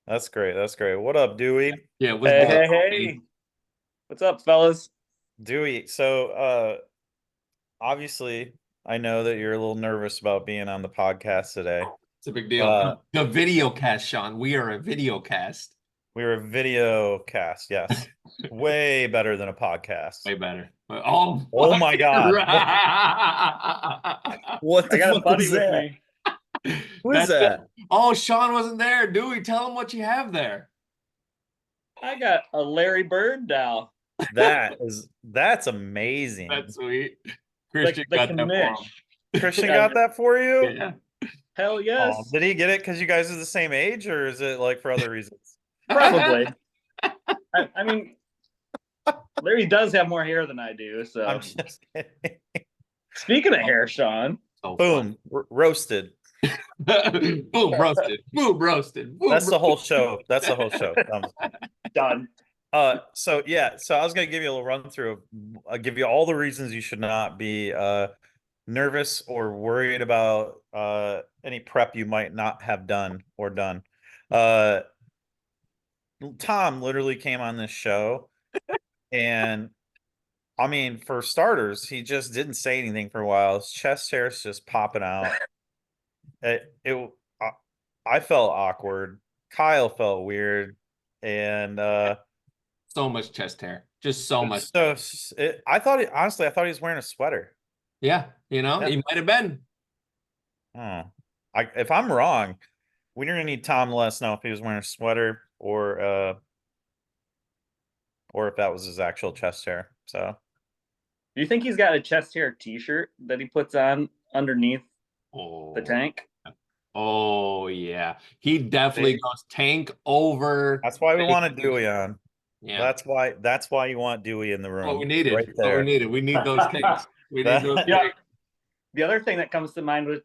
That's great. That's great. What up, Dewey? Yeah, what's Hey, good, hey, homie? hey. What's up, fellas? Dewey. So, obviously, I know that you're a little nervous about being on the podcast today. It's a big deal. Uh, The video cast, Sean. We are a video cast. we were a video cast, yes. Way better than a podcast. Way better. Oh, Oh my fucking God. right. What I the got a fuck buddy was with that? me. Who is That's it. that? Oh, Sean wasn't there. Dewey, tell him what you have there. I got a Larry Bird doll. That's amazing. That's sweet. The Christian the got that for commish. Christian Yeah, got that for you? him. hell Oh, yes. did he get it because you guys are the same age, or is it like for other reasons? Yeah. Probably. I mean, Larry does have more hair than I do. I'm So just kidding. speaking of hair, Sean, So fun. Boom, roasted. Boom, roasted. Boom, roasted. Boom, That's the whole show. That's the whole show. done. So yeah, so I was gonna give you a little run through. I'll give you all the reasons you should not be nervous or worried about any prep you might not have done or done. Uh, Tom literally came on this show, and I mean, for starters, he just didn't say anything for a while. His chest hair's just popping out. It I, I felt awkward. Kyle felt weird, and So much chest hair. Just so much. so honestly, I thought he was wearing a sweater. Yeah, Yeah. he might have been. Oh, if I'm wrong, we're gonna need Tom to let us know if he was wearing a sweater or if that was his actual chest hair. So Do you think he's got a chest hair T-shirt that he puts on underneath the Oh, tank? oh yeah. He definitely see, goes tank over. that's why we Bacon. wanted Dewey on. Yeah. That's why you want Dewey in the What we room right needed. What we there. needed. We need those tanks. We need those That Yeah. tanks. The other thing that comes to mind with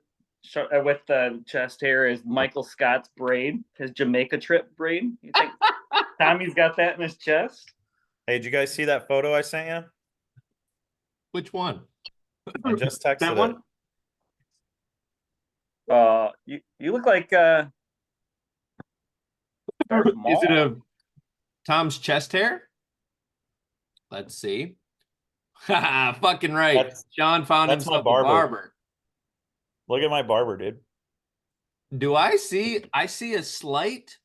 the chest hair is Michael Scott's braid, his Jamaica trip braid. You think Tommy's got that in his chest? Hey, did you guys see that photo I sent you? Which one? I just That texted it. one? You look like Darth Is it Maul. a Tom's chest hair? Let's see. Ha, fucking right. That's Sean found that's my himself a barber. barber. Look at my barber, dude. Do I see? I see a slight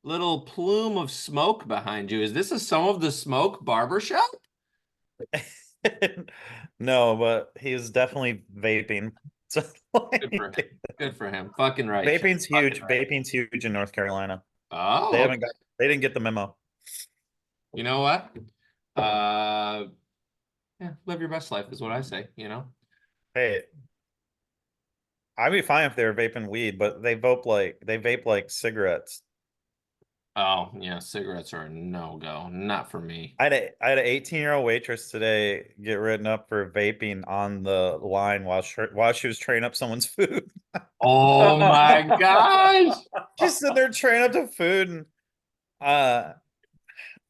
little plume of smoke behind you. Is this a Some of the Smoke barber shop? No, but he's definitely vaping. So Good for him. Good for him. Fucking right. vaping's Fucking huge. right. Vaping's huge in North Carolina. They Oh, haven't okay. they didn't get the memo. You know what? Uh, yeah, live your best life is what I say, you know? Hey, I'd be fine if they were vaping weed, but they vape like cigarettes. Oh, yeah, cigarettes are a no-go. Not for me. I had an 18-year-old waitress today get written up for vaping on the line while she was training up someone's food. Oh my gosh. She's sitting there training up the food, and uh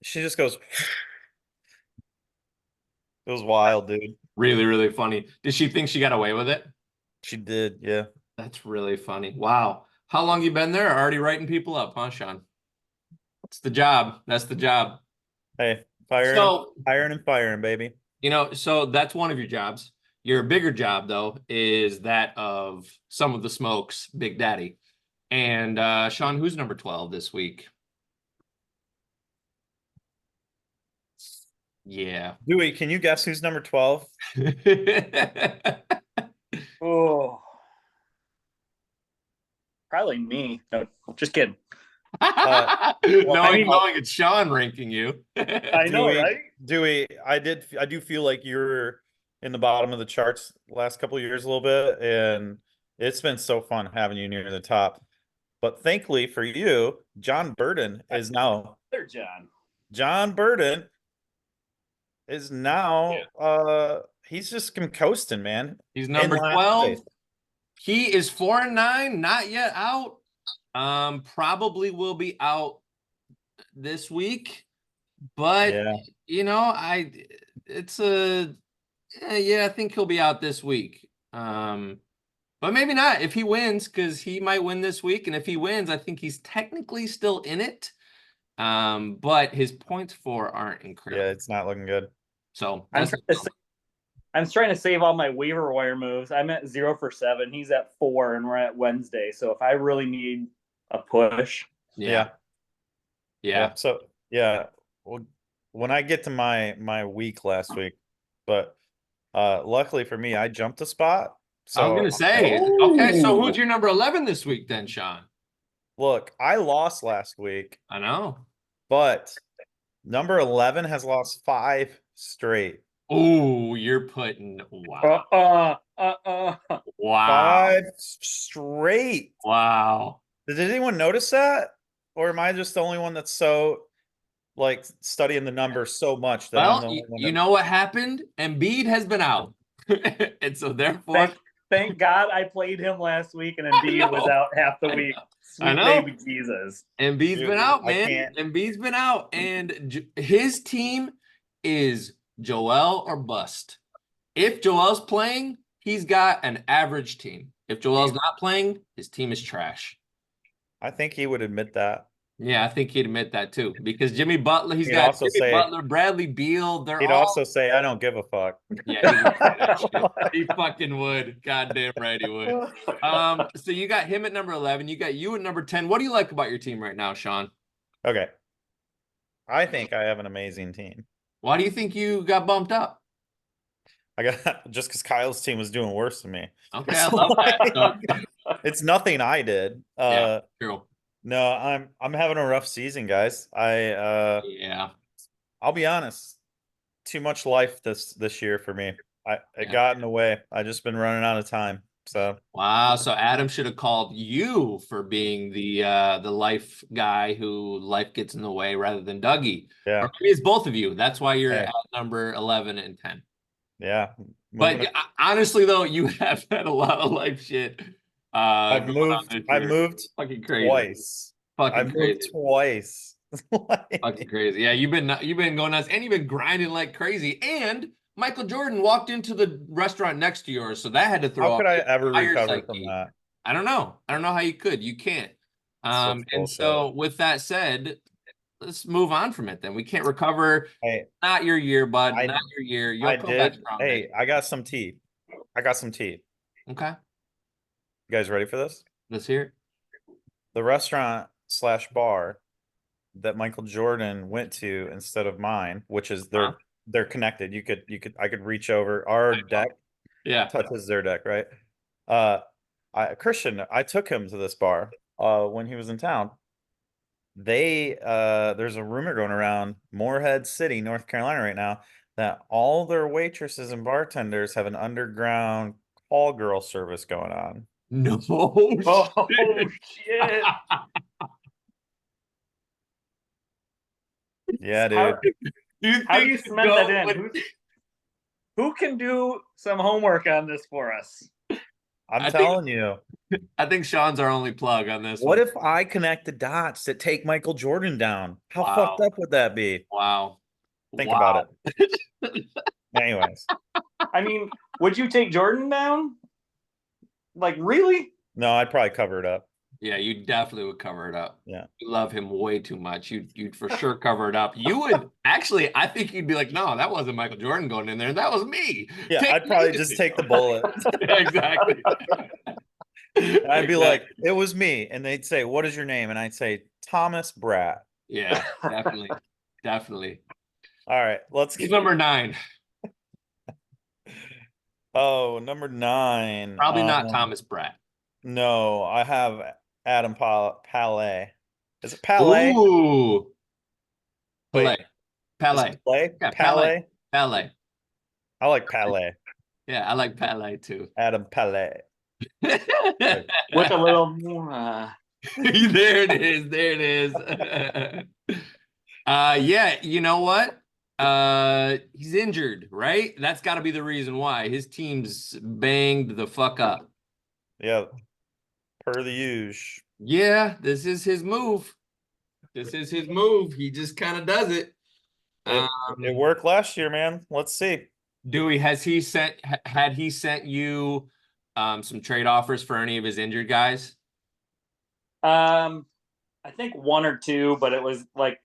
she just goes, it was wild, dude. Really, really funny. Did she think she got away with it? She did, yeah. That's really funny. Wow. How long you been there? Already writing people up, huh, Sean? It's the job. That's the job. Hey, So, firing and firing, baby. so that's one of your jobs. Your bigger job, though, is that of Some of the Smokes, Big Daddy. And Sean, who's number 12 this week? Yeah. Dewey, can you guess who's number 12? Oh, probably me. No, just kidding. Knowing it's Sean ranking you. I know, Dewey, right? Dewey, I do feel like you're in the bottom of the charts last couple of years a little bit, and it's been so fun having you near the top. But thankfully for you, Other John. John Burden is now he's just coasting, man. He's In number last 12. place. He is 4-9, not yet out. Probably will be out this week, but Yeah. it's a yeah, I think he'll be out this week. But But maybe not if he wins, because he might win this week. And if he wins, I think he's technically still in it. But his points for aren't incredible. Yeah, it's not looking good. So I'm that's trying, to, I'm trying to save all my waiver wire moves. I'm at 0 for 7. He's at 4, and we're at Wednesday. So if I really need a push, yeah. So yeah, well, when I get to my week last week, but luckily for me, I jumped a spot. I was So gonna say, okay, so who's your number 11 this week then, Sean? look, I lost last week, I know. but number 11 has lost 5 straight. Oh, you're putting wow. Wow. 5 straight. Wow. Did anyone notice that? Or am I just the only one that's so like studying the numbers so much that I'm the Well, only one you that... know what happened? Embiid has been out. And so therefore, thank God I played him last week, and Embiid was out half the week. I Sweet know. baby Jesus. Embiid's Dude, been out, I man. can't. Embiid's been out. And his team is Joel or bust. If Joel's playing, he's got an average team. If Joel's not playing, his team is trash. I think he would admit that. Yeah, I think he'd admit that too. Because Jimmy Butler, he's He'd got also Jimmy say- Butler, Bradley Beal. They're He'd all also say, I don't give a fuck. yeah, he would say that shit. He fucking would. Goddamn right he would. So you got him at number 11. You got you at number 10. What do you like about your team right now, Sean? Okay. I think I have an amazing team. Why do you think you got bumped up? I got just because Kyle's team was doing worse than me. Okay, I love that. So, It's nothing I did. yeah, true. No, I'm having a rough season, guys. Yeah. I'll be honest. Too much life this year for me. It Yeah. got in the way. I just been running out of time. So Wow. So Adam should have called you for being the life guy who life gets in the way rather than Dougie. yeah. Or maybe it's both of you. That's why you're Hey. at number 11 and 10. Yeah. But honestly, though, you have had a lot of life shit. I've moved fucking crazy. twice. Fucking I've crazy. moved twice. Fucking crazy. Yeah, you've been going nuts, and you've been grinding like crazy. And Michael Jordan walked into the restaurant next to yours, so that had to throw. How could I ever entire recover psyche. from that? I don't know. I don't know how you could. You can't. Such And so with that said, let's move on from it. Then we can't recover. Hey, Not your year, bud. Not your year. You'll I come back did. strong. Hey, I got some tea. Okay. You guys ready for this? Let's hear it. The restaurant / bar that Michael Jordan went to instead of mine, which is they're connected. I could reach over our deck. Yeah. Touches their deck, right? Christian, I took him to this bar when he was in town. There's a rumor going around Morehead City, North Carolina right now that all their waitresses and bartenders have an underground call girl service going on. No. Oh shit! Yeah, dude. How do you cement that in? Who can do some homework on this for us? I'm telling you. I think Sean's our only plug on this. What if I connect the dots that take Michael Jordan down? How fucked up would that be? Wow. Think about it. Anyways. I mean, would you take Jordan down? Like, really? No, I'd probably cover it up. Yeah, you definitely would cover it up. Yeah. You love him way too much. You'd for sure cover it up. You would actually, I think you'd be like, no, that wasn't Michael Jordan going in there. That was me. Yeah, I'd probably just take the bullet. Exactly. I'd be like, it was me. And they'd say, what is your name? And I'd say, Thomas Bratt. Yeah, definitely. Definitely. All right, let's He's get number 9. Oh, number 9. Probably not Thomas Bratt. No, I have Adam Palais. Is it Palais? Ooh. Wait, Palais. Palais? Yeah, Palais? Palais. I like Palais. Yeah, I like Palais too. Adam Palais. With a little. There it is. There it is. Yeah, you know what? He's injured, right? That's got to be the reason why his team's banged the fuck up. Yeah, per the usual. Yeah, this is his move. This is his move. He just kind of does it. It worked last year, man. Let's see. Dewey, had he sent you some trade offers for any of his injured guys? I think one or two, but it was like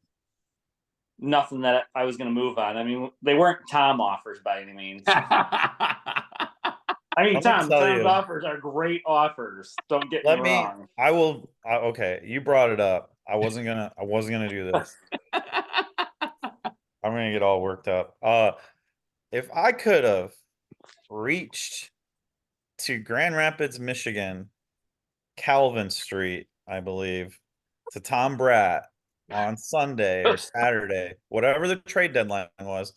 nothing that I was going to move on. I mean, they weren't Tom offers by any means. I mean, Let me tell Tom's you. offers are great offers. Don't get me wrong. I will. Okay, you brought it up. I wasn't gonna do this. I'm gonna get all worked up. If I could have reached to Grand Rapids, Michigan, Calvin Street, I believe, to Tom Bratt on Sunday or Saturday, whatever the trade deadline was,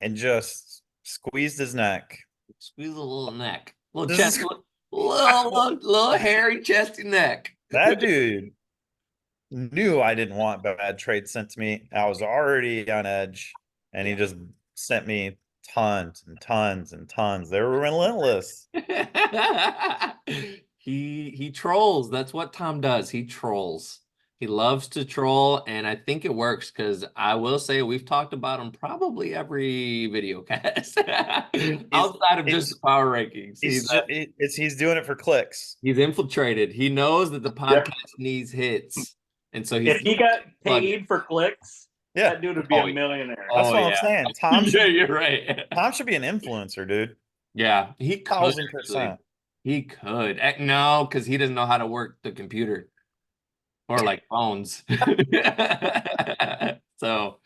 and just squeezed his neck. Squeeze a little neck, little This chest, is- little hairy chesty neck. That dude knew I didn't want bad trade sent to me. I was already on edge, and he just sent me tons and tons and tons. They were relentless. He trolls. That's what Tom does. He trolls. He loves to troll, and I think it works because I will say we've talked about him probably every video cast outside of just the power rankings. He's doing it for clicks. He's infiltrated. He knows that the podcast needs hits, and so if he got paid for clicks, Yeah, that dude would be a millionaire. That's what I'm saying. Tom yeah, you're right. Tom should be an influencer, dude. Yeah, he could. 1000%. He could. No, because he doesn't know how to work the computer or like phones. So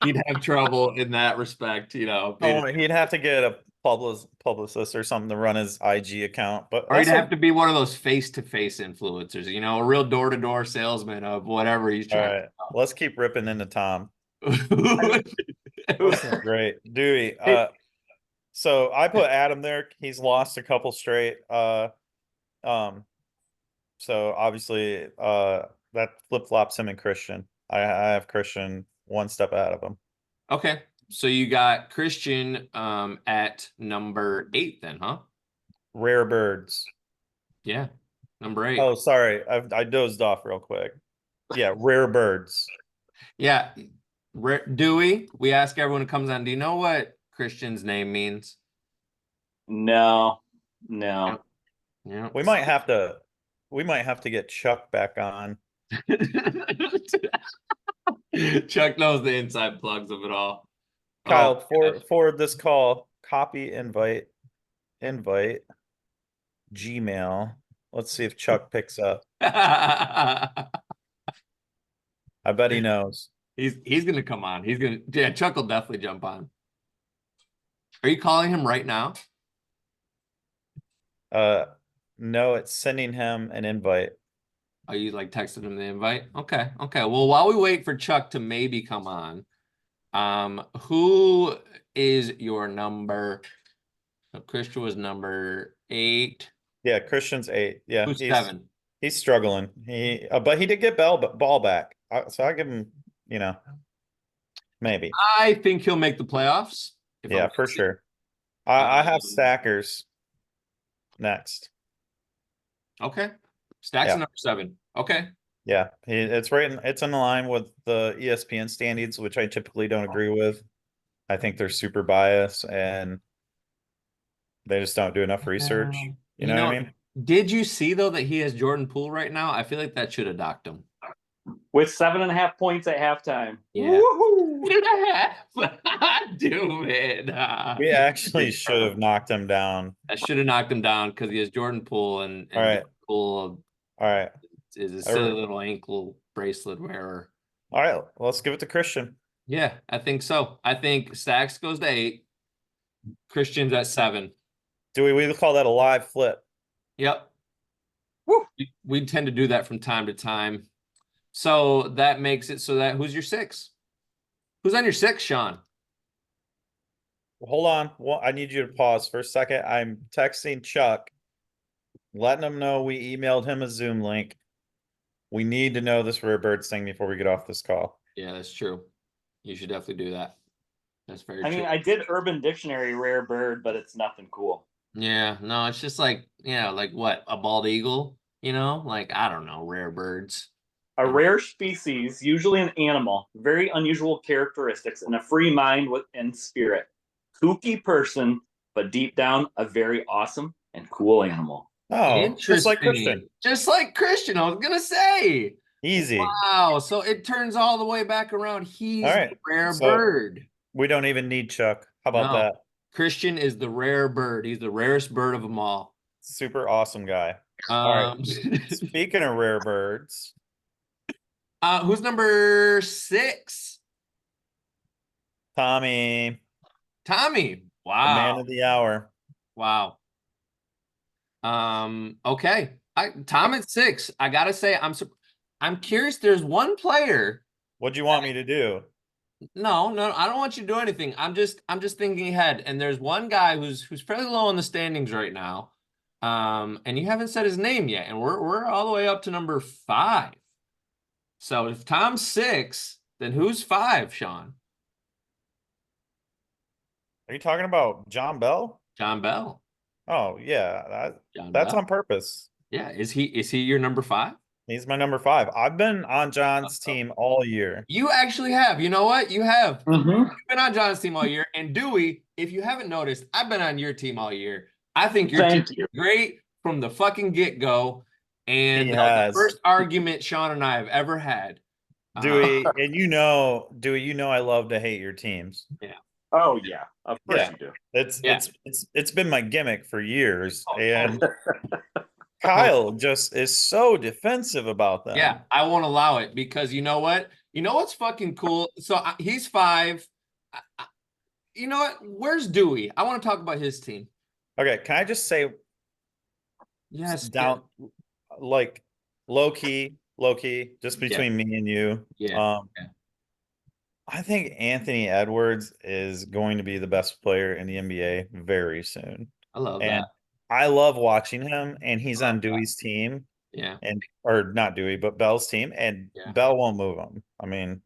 he'd have trouble in that respect, you know. Oh, he'd have to get a publicist or something to run his IG account, but or he'd have to be one of those face-to-face influencers, you know, a real door-to-door salesman of whatever he's trying. All right, let's keep ripping into Tom. This is great, Dewey. So I put Adam there. He's lost a couple straight. So obviously, that flip-flops him and Christian. I have Christian one step ahead of him. Okay, so you got Christian at number 8 then, huh? Rare birds. Yeah, number 8. Oh, sorry, I dozed off real quick. Yeah, rare birds. Yeah, Dewey. We ask everyone who comes on. Do you know what Christian's name means? No. Yeah. We might have to get Chuck back on. Chuck knows the inside plugs of it all. Kyle, forward this call. Copy invite. Gmail. Let's see if Chuck picks up. I bet he knows. He's gonna come on. Chuck will definitely jump on. Are you calling him right now? No, it's sending him an invite. Are you like texting him the invite? Okay. Well, while we wait for Chuck to maybe come on, who is your number? So Christian was number 8. Yeah, Christian's 8. Yeah, who's 7? He's struggling. But he did get ball back. So I give him, maybe. I think he'll make the playoffs. Yeah, for sure. I have Stackers next. Okay. Stacks number 7. Okay. Yeah, it's in line with the ESPN standings, which I typically don't agree with. I think they're super biased and they just don't do enough research. You know what I mean? Did you see though that he has Jordan Poole right now? I feel like that should have docked him. With 7.5 points at halftime. Yeah. Woo-hoo! 7.5. Do it. We actually should have knocked him down. I should have knocked him down because he has Jordan Poole and All right. Poole All right. Is a silly little ankle bracelet wearer. All right, let's give it to Christian. Yeah, I think so. I think Stacks goes to 8. Christian's at 7. We call that a live flip? Yep. Woo. We tend to do that from time to time. So that makes it so that who's your 6? Who's on your 6, Sean? Hold on. Well, I need you to pause for a second. I'm texting Chuck, letting him know we emailed him a Zoom link. We need to know this rare birds thing before we get off this call. Yeah, that's true. You should definitely do that. That's very true. I mean, I did Urban Dictionary rare bird, but it's nothing cool. Yeah, no, it's just like, like what? A bald eagle? Like, I don't know, rare birds. A rare species, usually an animal, very unusual characteristics, and a free mind and spirit. Kooky person, but deep down, a very awesome and cool animal. Oh, just like Christian. Just like Christian, I was gonna say. Easy. Wow. So it turns all the way back around. He's All right. the rare So bird. we don't even need Chuck. How about No. that? Christian is the rare bird. He's the rarest bird of them all. Super awesome guy. All right. Speaking of rare birds, who's number 6? Tommy, Tommy. the Wow. man of the hour. Wow. Okay. Tom at 6. I gotta say, I'm curious. There's one player. What'd you want me to do? No, I don't want you to do anything. I'm just thinking ahead. And there's one guy who's fairly low in the standings right now. And you haven't said his name yet, and we're all the way up to number 5. So if Tom's 6, then who's 5, Sean? Are you talking about John Bell? John Bell. Oh yeah, John that's Bell. on purpose. Yeah, is he your number 5? He's my number 5. I've been on John's team all year. You actually have. You know what? You have. Mm-hmm. You've been on John's team all year. And Dewey, if you haven't noticed, I've been on your team all year. I think your team is great from the fucking get-go. And that was the first argument Sean and I have ever had. Dewey, and Dewey, I love to hate your teams. Yeah. Oh yeah, of course you do. It's been my gimmick for years, and Kyle just is so defensive about them. Yeah, I won't allow it because you know what? You know what's fucking cool? So he's 5. You know what? Where's Dewey? I want to talk about his team. Okay, can I just say, yes, down, like low key, just between me and you. Yeah. I think Anthony Edwards is going to be the best player in the NBA very soon. I love that. I love watching him, and he's on Dewey's team. Yeah. Or not Dewey, but Bell's team, and Bell won't move him. I mean,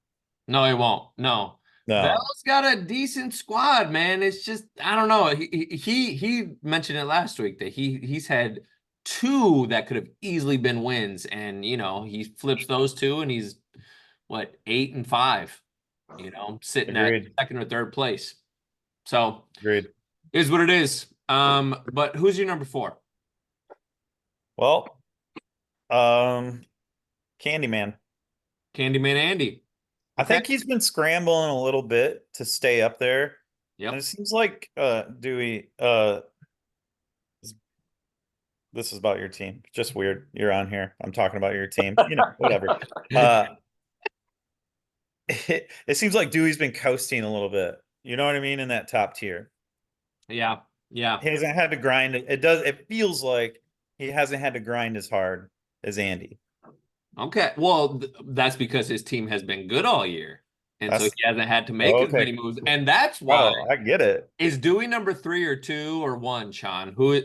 no, he won't. No. Bell's got a decent squad, man. It's just I don't know. He mentioned it last week that he's had 2 that could have easily been wins, and he flips those 2, and he's what 8 and 5. Sitting at 2nd or 3rd place. So agreed. Is what it is. But who's your number 4? Well, Candyman Andy. I think he's been scrambling a little bit to stay up there. Yeah. And it seems like Dewey, this is about your team. Just weird. You're on here. I'm talking about your team. Whatever. It seems like Dewey's been coasting a little bit. You know what I mean? In that top tier. Yeah. He hasn't had to grind. It feels like he hasn't had to grind as hard as Andy. Okay. Well, that's because his team has been good all year. And so he hasn't had to make as many moves. And that's why. Oh, I get it. Is Dewey number 3 or 2 or 1, Sean? Who's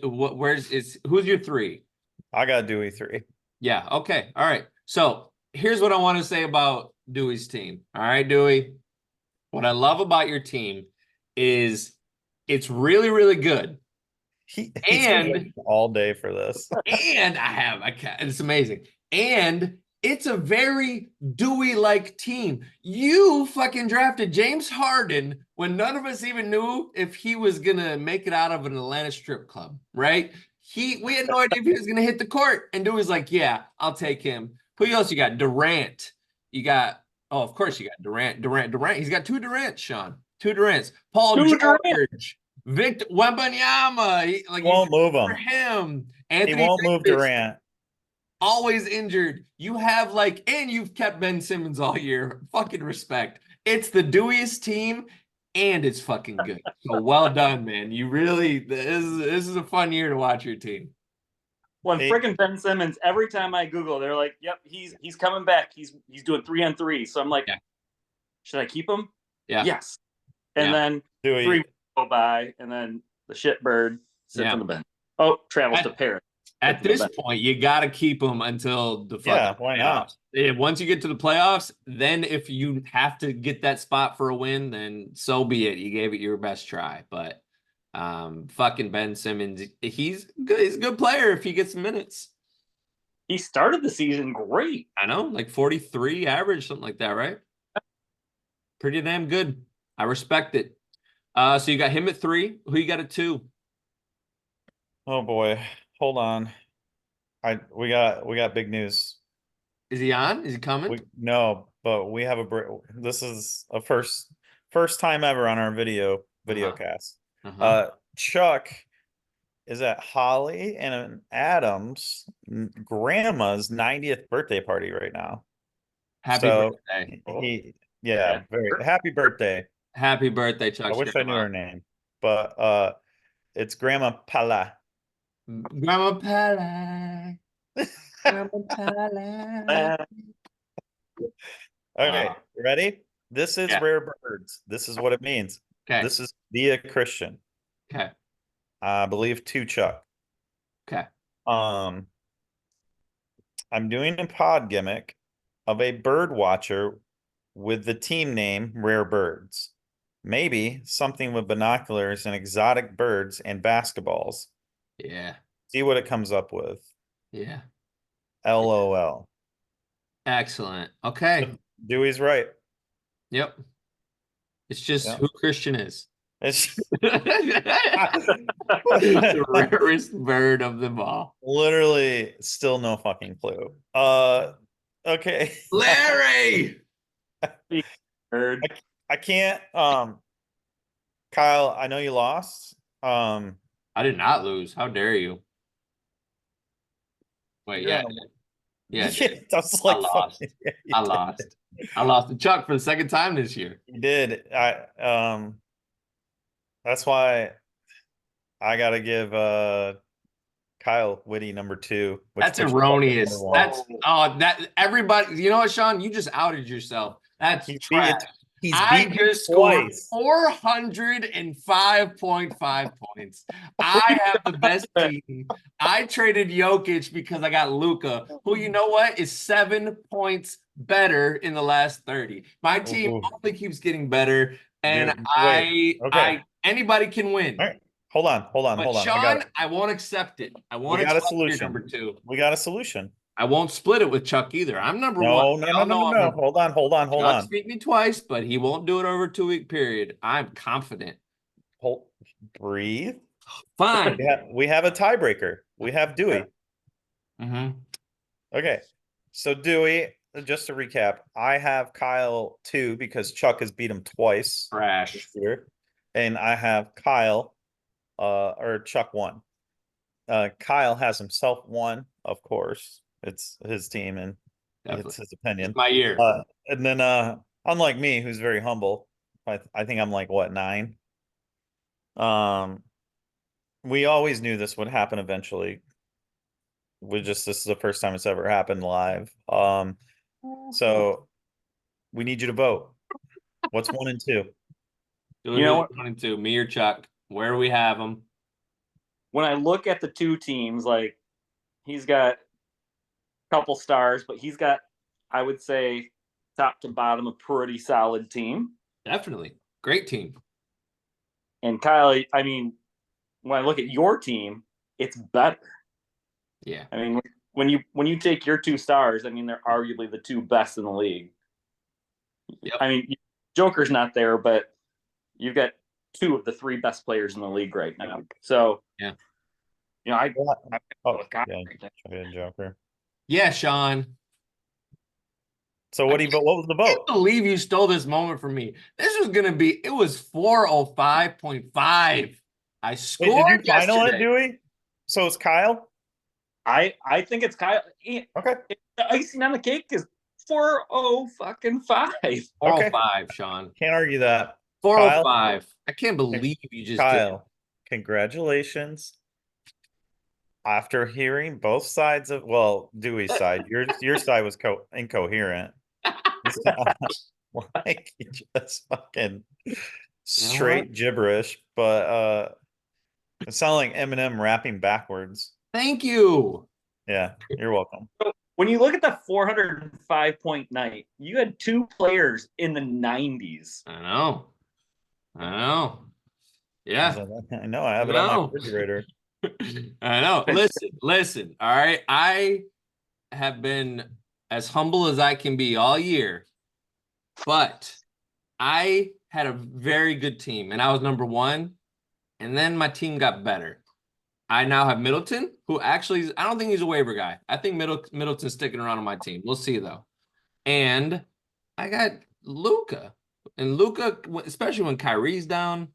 your 3? I got Dewey 3. Yeah. Okay. All right. So here's what I want to say about Dewey's team. All right, Dewey. What I love about your team is it's really, really good. He's been all day for this. And it's amazing. And it's a very Dewey-like team. You fucking drafted James Harden when none of us even knew if he was gonna make it out of an Atlanta strip club, right? We had no idea if he was gonna hit the court. And Dewey's like, yeah, I'll take him. Who else you got? Durant. You got, of course you got Durant. He's got 2 Durants, Sean. 2 Durants. Paul George. Victor Wembanyama. He won't move him. For him. Anthony he won't move Durant. Always injured. You have and you've kept Ben Simmons all year. Fucking respect. It's the Dewey's team, and it's fucking good. So well done, man. You really, this is a fun year to watch your team. When freaking Ben Simmons, every time I Google, they're like, "Yep, he's coming back. He's doing 3-on-3." So I'm like, should I keep him? Yeah. Yes. And then Dewey. 3 go by, and then the shitbird sits on the bench. Oh, travels to Paris. At this point, you got to keep him until the fucking why not? Once you get to the playoffs, then if you have to get that spot for a win, then so be it. You gave it your best try. But fucking Ben Simmons, he's good. He's a good player if he gets minutes. He started the season great. I know, like 43 average, something like that, right? Pretty damn good. I respect it. So you got him at 3. Who you got at 2? Oh boy. Hold on. We got big news. Is he on? Is he coming? We no, but we have this is a first time ever on our video cast. Chuck is at Holly and Adam's grandma's 90th birthday party right now. Happy birthday. Yeah, very happy birthday. Happy birthday, I Chuck's wish I knew grandma. her name, but it's Grandma Pala. Grandma Pala. Grandma Pala. Okay, ready? This is Yeah. rare birds. This is what it means. Okay. This is via Christian. Okay. I believe to Chuck. Okay. Um, I'm doing a pod gimmick of a bird watcher with the team name Rare Birds. Maybe something with binoculars and exotic birds and basketballs. Yeah. See what it comes up with. Yeah. LOL. Excellent. Okay. Dewey's right. Yep. It's just Yeah. who Christian is. It's The rarest bird of them all. literally still no fucking clue. Okay. Larry! Bird. I can't Kyle, I know you lost. I did not lose. How dare you? Wait, You're yeah. on a- Yeah, I Yeah, did. that's I like lost. fucking- yeah, you I did. lost. I lost to Chuck for the second time this year. You did. That's why I gotta give Kyle Whitty number 2, which That's puts you back at erroneous. number 1. That everybody. You know what, Sean? You just outed yourself. That's He's trash. beat me just scored twice. 405.5 points. I have the best team. I traded Jokic because I got Luka, who you know what is 7 points better in the last 30. My team Ooh. only keeps getting better, and Dude, wait. Okay. anybody can win. All right. Hold on. But Sean, I won't accept it. I won't We got a accept your solution. number 2. We got a solution. I won't split it with Chuck either. I'm number No, one. no, Y'all no, no, know no, I'm no. Hold on. Chuck's beat me twice, but he won't do it over a 2-week period. I'm confident. Breathe. Fine. We have a tiebreaker. We have Dewey. Okay. So Dewey, just to recap, I have Kyle 2 because Chuck has beat him twice Trash. this year. And I have Kyle or Chuck 1. Kyle has himself 1, of course. It's his team and Definitely. it's his opinion. It's my year. And then unlike me, who's very humble, I think I'm like what, 9? We always knew this would happen eventually. This is the first time it's ever happened live. So we need you to vote. What's 1 and 2? You know what? 1 and 2, me or Chuck. Where do we have them? When I look at the 2 teams, like he's got a couple stars, but he's got, I would say, top to bottom, a pretty solid team. Definitely. Great team. And Kyle, I mean, when I look at your team, it's better. Yeah. I mean, when you take your 2 stars, I mean, they're arguably the 2 best in the league. Yep. I mean, Joker's not there, but you've got 2 of the 3 best players in the league right now. So, yeah, you know, I Joker. Yeah, Sean. So what was the vote? I can't believe you stole this moment from me. This was gonna be. It was 405.5. I scored. Wait, did you final yesterday. it, Dewey? So it's Kyle. I think it's Kyle. Okay. The icing on the cake is 405. 405, Sean. Can't argue that. 405. I can't believe you just Kyle, congratulations. After hearing both sides of Dewey's side, your side was incoherent. Like just fucking straight gibberish, but it sounded like Eminem rapping backwards. Thank you. Yeah, you're welcome. So when you look at the 405-point night, you had 2 players in the 90s. I know. Yeah. I know. I have it on my refrigerator. I know. Listen. All right. I have been as humble as I can be all year, but I had a very good team and I was number 1. And then my team got better. I now have Middleton, who actually I don't think he's a waiver guy. I think Middleton's sticking around on my team. We'll see though. And I got Luca, and Luca, especially when Kyrie's down.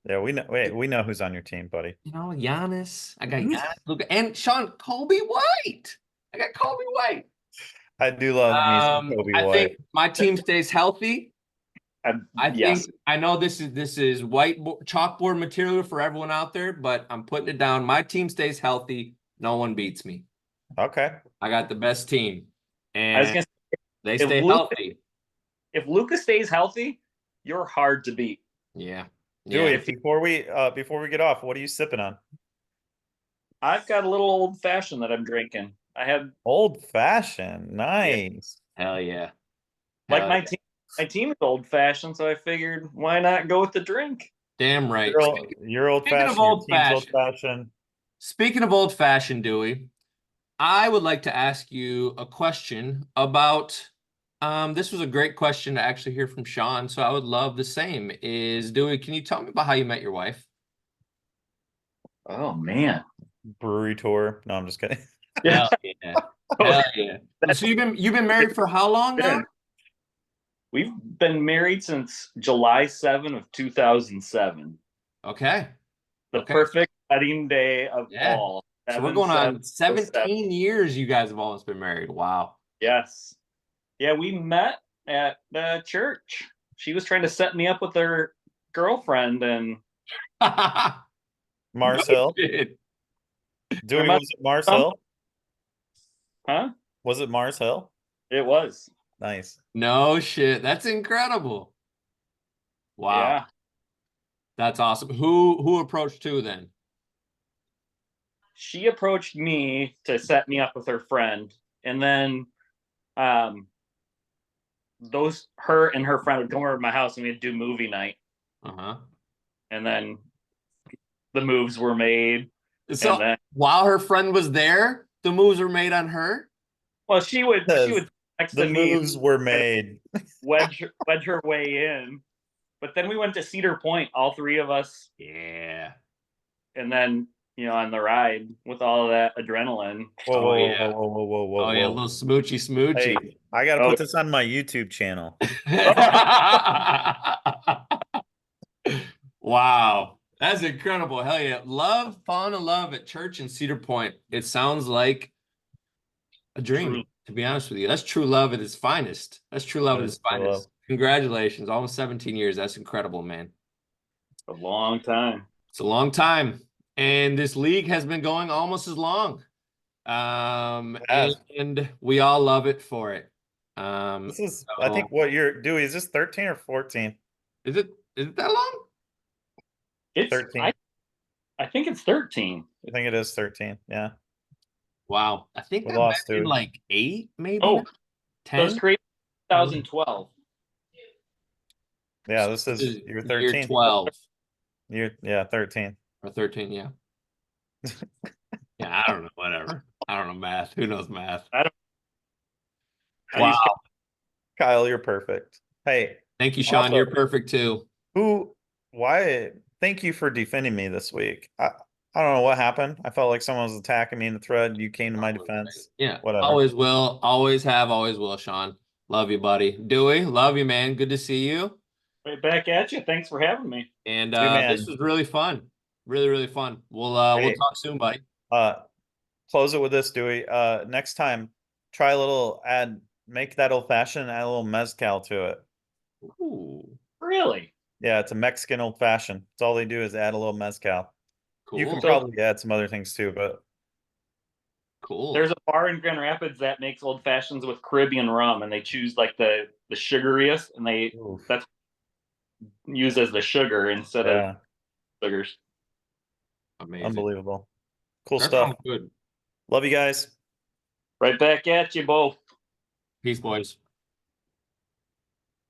Yeah, we know. Wait, we know who's on your team, buddy. Giannis. I got Giannis, Luca, and Sean Kobe White. I got Kobe White. I do love me some Kobe I White. think my team stays healthy. I Yes. think I know this is chalkboard material for everyone out there, but I'm putting it down. My team stays healthy. No one beats me. Okay. I got the best team, I was and gonna say, they if stay Luka- healthy. if Luca stays healthy, you're hard to beat. Yeah. Dewey, Yeah. before we get off, what are you sipping on? I've got a little old fashioned that I'm drinking. I had Old fashioned. Nice. Hell yeah. like Hell my yeah. team. My team is old fashioned, so I figured why not go with the drink? Damn right. You're old Speaking of fashioned. Your old team's old fashioned. fashioned. Speaking of old fashioned, Dewey, I would like to ask you a question about. This was a great question to actually hear from Sean, so I would love the same. Is Dewey, can you tell me about how you met your wife? Oh man. Brewery tour. No, I'm just kidding. Hell yeah. Hell yeah. So you've been married for how long now? We've been married since July 7 of 2007. Okay. The Okay. perfect wedding day of Yeah. all. So we're going on 7/7/07. 17 years you guys have almost been married. Wow. Yes. Yeah, we met at the church. She was trying to set me up with her girlfriend, and Marcel. Shit. Dewey, was it Marcel? huh? Was it Marcel? It was. Nice. No shit. That's incredible. Wow. Yeah. That's awesome. Who approached who then? She approached me to set me up with her friend, and then her and her friend would come over to my house and we'd do movie night. Uh-huh. And then the moves were made. So and then, while her friend was there, the moves were made on her? well, she would next The to me, moves were made. wedge her way in. But then we went to Cedar Point, all three of us. Yeah. And then, on the ride with all of that adrenaline. Whoa, Oh, whoa, yeah. whoa, whoa, whoa, whoa, Oh, yeah, a whoa. little smoochy. Hey, I gotta put this on my YouTube channel. Wow. That's incredible. Hell yeah. Falling in love at church in Cedar Point. It sounds like a dream, True. to be honest with you. That's true love at its finest. That's true love That at is its true finest. love. Congratulations. Almost 17 years. That's incredible, man. A long time. It's a long time. And this league has been going almost as long. has. And we all love it for it. This is, I think, what you're doing. Is this 13 or 14? Is it that long? It's 13. I think it's 13. I think it is 13. Yeah. Wow. I think We that lost, back in dude. like 8, maybe. Oh, so 10. it's created in 2012. Yeah, this is This you're year 13. 12 Yeah, 13. or 13, yeah. Yeah, I don't know, whatever. I don't know math. Who knows math? I Wow. use Kyle, you're perfect. Hey, Thank you, Sean. also- You're perfect too. why thank you for defending me this week. I don't know what happened. I felt like someone was attacking me in the thread. You came to my defense. Yeah. Whatever. Always will. Always have. Always will, Sean. Love you, buddy. Dewey, love you, man. Good to see you. right back at you. Thanks for having me. And man. this was really fun. Really, really fun. We'll Hey. talk soon, buddy. Close it with this, Dewey. Next time, try a little make that old fashioned, add a little mezcal to it. Ooh, Really? Yeah, it's a Mexican old fashioned. It's all they do is add a little mezcal. cool. You can probably add some other things too, but cool. There's a bar in Grand Rapids that makes old fashions with Caribbean rum, and they choose like the sugariest, and that's used as the sugar instead yeah, of sugars. Amazing. unbelievable. Cool That stuff. sounds good. Love you guys. Right back at you both. Peace, boys.